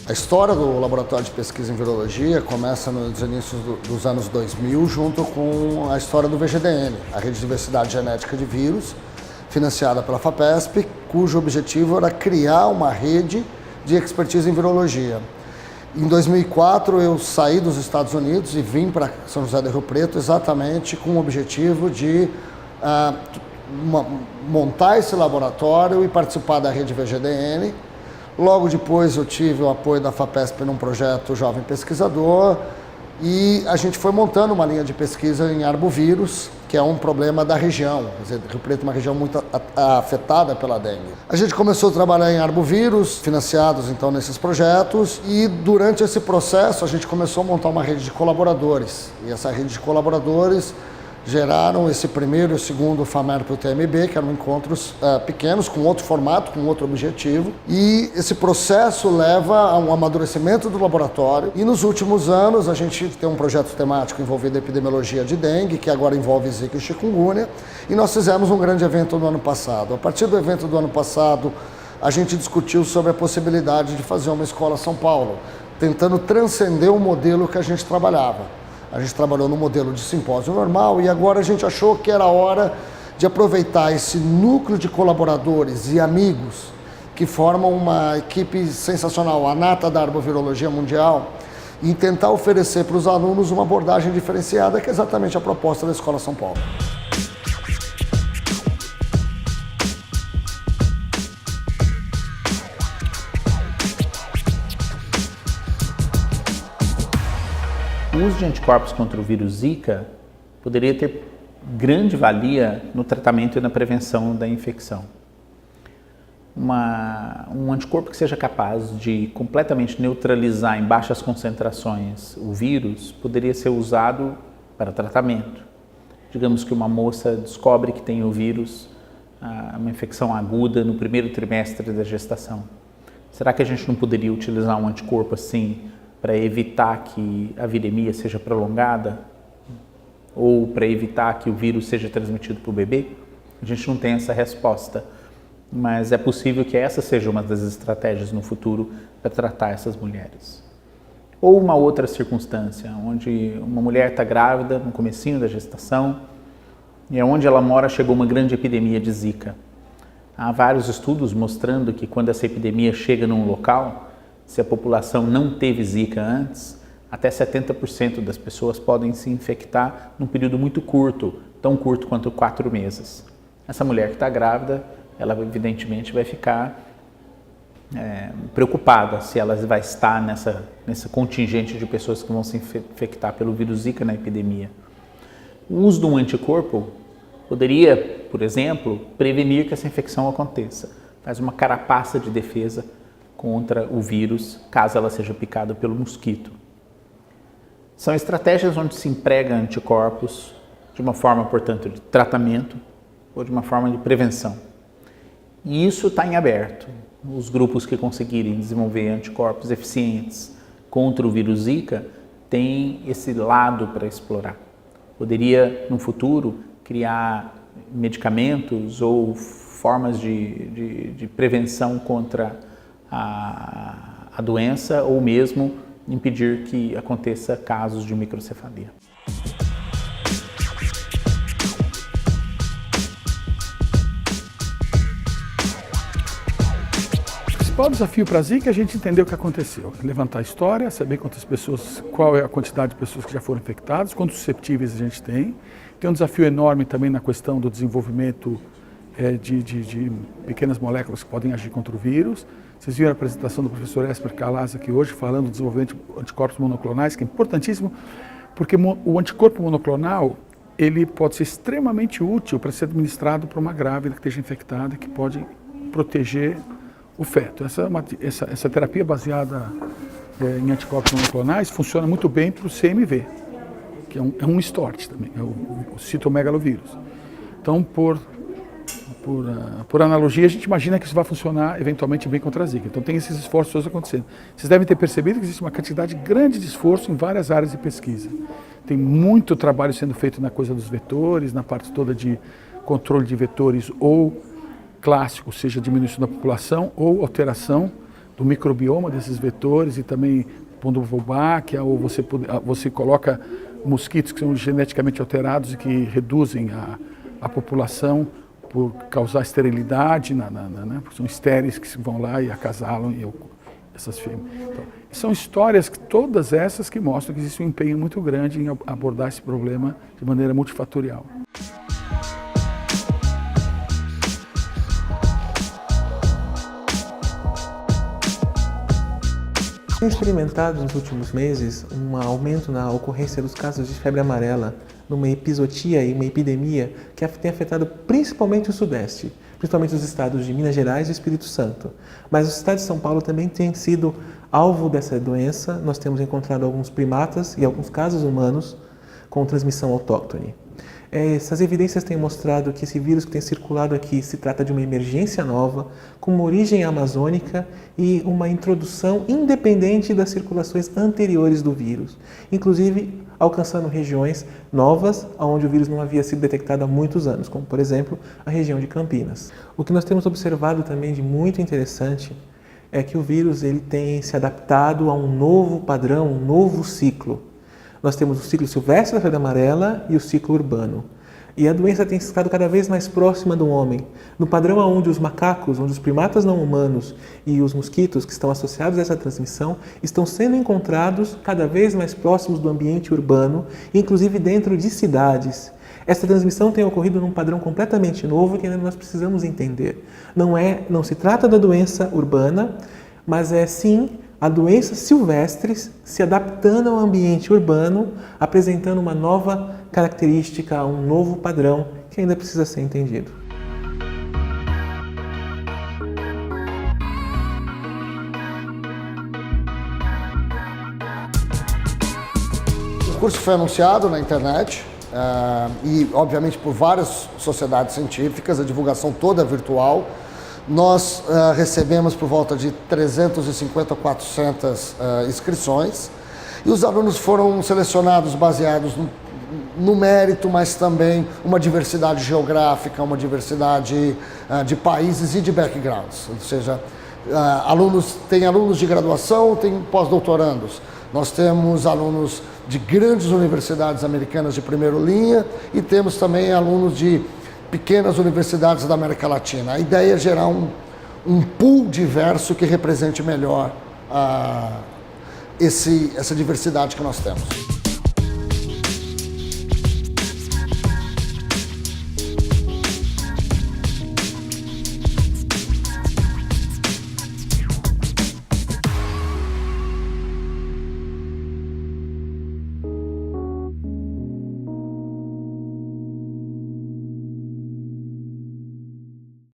A história do Laboratório de Pesquisa em Virologia começa nos inícios dos anos 2000, junto com a história do VGDN, a Rede de Diversidade Genética de Vírus, financiada pela FAPESP, cujo objetivo era criar uma rede de expertise em virologia. Em 2004, eu saí dos Estados Unidos e vim para São José do Rio Preto exatamente com o objetivo de montar esse laboratório e participar da rede VGDN. Logo depois eu tive o apoio da FAPESP num projeto Jovem Pesquisador e a gente foi montando uma linha de pesquisa em arbovírus, que é um problema da região. Quer dizer, Rio Preto é uma região muito afetada pela dengue. A gente começou a trabalhar em arbovírus, financiados então nesses projetos, e durante esse processo a gente começou a montar uma rede de colaboradores. E essa rede de colaboradores geraram esse primeiro e o segundo FAMERP-UTMB, que eram encontros pequenos, com outro formato, com outro objetivo. E esse processo leva a um amadurecimento do laboratório. E nos últimos anos, a gente tem um projeto temático envolvendo a epidemiologia de dengue, que agora envolve Zika e chikungunya. E nós fizemos um grande evento no ano passado. A partir do evento do ano passado, a gente discutiu sobre a possibilidade de fazer uma escola São Paulo, tentando transcender o modelo que a gente trabalhava. A gente trabalhou no modelo de simpósio normal e agora a gente achou que era hora de aproveitar esse núcleo de colaboradores e amigos que formam uma equipe sensacional, a nata da arbovirologia mundial, e tentar oferecer para os alunos uma abordagem diferenciada, que é exatamente a proposta da Escola São Paulo. O uso de anticorpos contra o vírus Zika poderia ter grande valia no tratamento e na prevenção da infecção. Um anticorpo que seja capaz de completamente neutralizar em baixas concentrações o vírus poderia ser usado para tratamento. Digamos que uma moça descobre que tem o vírus, uma infecção aguda no primeiro trimestre da gestação. Será que a gente não poderia utilizar um anticorpo assim para evitar que a viremia seja prolongada ou para evitar que o vírus seja transmitido para o bebê? A gente não tem essa resposta, mas é possível que essa seja uma das estratégias no futuro para tratar essas mulheres. Ou uma outra circunstância, onde uma mulher está grávida no comecinho da gestação e onde ela mora chegou uma grande epidemia de Zika. Há vários estudos mostrando que quando essa epidemia chega num local, se a população não teve Zika antes, até 70% das pessoas podem se infectar num período muito curto, tão curto quanto 4 meses. Essa mulher que está grávida, ela evidentemente vai ficar preocupada se ela vai estar nessa contingente de pessoas que vão se infectar pelo vírus Zika na epidemia. O uso de um anticorpo poderia, por exemplo, prevenir que essa infecção aconteça. Faz uma carapaça de defesa contra o vírus, caso ela seja picada pelo mosquito. São estratégias onde se emprega anticorpos de uma forma, portanto, de tratamento ou de uma forma de prevenção. E isso está em aberto. Os grupos que conseguirem desenvolver anticorpos eficientes contra o vírus Zika têm esse lado para explorar. Poderia, no futuro, criar medicamentos ou formas de prevenção contra a doença ou mesmo impedir que aconteça casos de microcefalia. O principal desafio para a Zika é a gente entender o que aconteceu, levantar a história, saber quantas pessoas, qual é a quantidade de pessoas que já foram infectadas, quantos susceptíveis a gente tem. Tem um desafio enorme também na questão do desenvolvimento de pequenas moléculas que podem agir contra o vírus. Vocês viram a apresentação do professor Esper Calas aqui hoje, falando do desenvolvimento de anticorpos monoclonais, que é importantíssimo, porque o anticorpo monoclonal ele pode ser extremamente útil para ser administrado para uma grávida que esteja infectada, que pode proteger o feto. Essa terapia baseada em anticorpos monoclonais funciona muito bem para o CMV, que é um STORT também, é o citomegalovírus. Então, por analogia, a gente imagina que isso vai funcionar eventualmente bem contra a Zika. Então tem esses esforços todos acontecendo. Vocês devem ter percebido que existe uma quantidade grande de esforço em várias áreas de pesquisa. Tem muito trabalho sendo feito na coisa dos vetores, na parte toda de controle de vetores ou clássico, seja diminuição da população ou alteração do microbioma desses vetores e também Pondobacter, ou você coloca mosquitos que são geneticamente alterados e que reduzem a população por causar esterilidade, né? Porque são estéreis que vão lá e acasalam essas fêmeas. Então, são histórias, todas essas, que mostram que existe um empenho muito grande em abordar esse problema de maneira multifatorial. Tem experimentado nos últimos meses um aumento na ocorrência dos casos de febre amarela, numa epizotia e uma epidemia que tem afetado principalmente o Sudeste, principalmente os estados de Minas Gerais e Espírito Santo. Mas o estado de São Paulo também tem sido alvo dessa doença. Nós temos encontrado alguns primatas e alguns casos humanos com transmissão autóctone. Essas evidências têm mostrado que esse vírus que tem circulado aqui se trata de uma emergência nova, com uma origem amazônica e uma introdução independente das circulações anteriores do vírus, inclusive alcançando regiões novas onde o vírus não havia sido detectado há muitos anos, como por exemplo a região de Campinas. O que nós temos observado também de muito interessante é que o vírus ele tem se adaptado a um novo padrão, um novo ciclo. Nós temos o ciclo silvestre da febre amarela e o ciclo urbano. E a doença tem estado cada vez mais próxima do homem, no padrão onde os macacos, onde os primatas não humanos e os mosquitos que estão associados a essa transmissão estão sendo encontrados cada vez mais próximos do ambiente urbano, inclusive dentro de cidades. Essa transmissão tem ocorrido num padrão completamente novo que ainda nós precisamos entender. Não se trata da doença urbana, mas é sim a doenças silvestres se adaptando ao ambiente urbano, apresentando uma nova característica, um novo padrão que ainda precisa ser entendido. O curso foi anunciado na internet e, obviamente, por várias sociedades científicas, a divulgação toda virtual. Nós recebemos por volta de 350 a 400 inscrições e os alunos foram selecionados baseados no mérito, mas também uma diversidade geográfica, uma diversidade de países e de backgrounds. Ou seja, tem alunos de graduação, tem pós-doutorandos. Nós temos alunos de grandes universidades americanas de primeira linha e temos também alunos de pequenas universidades da América Latina. A ideia é gerar um pool diverso que represente melhor essa diversidade que nós temos.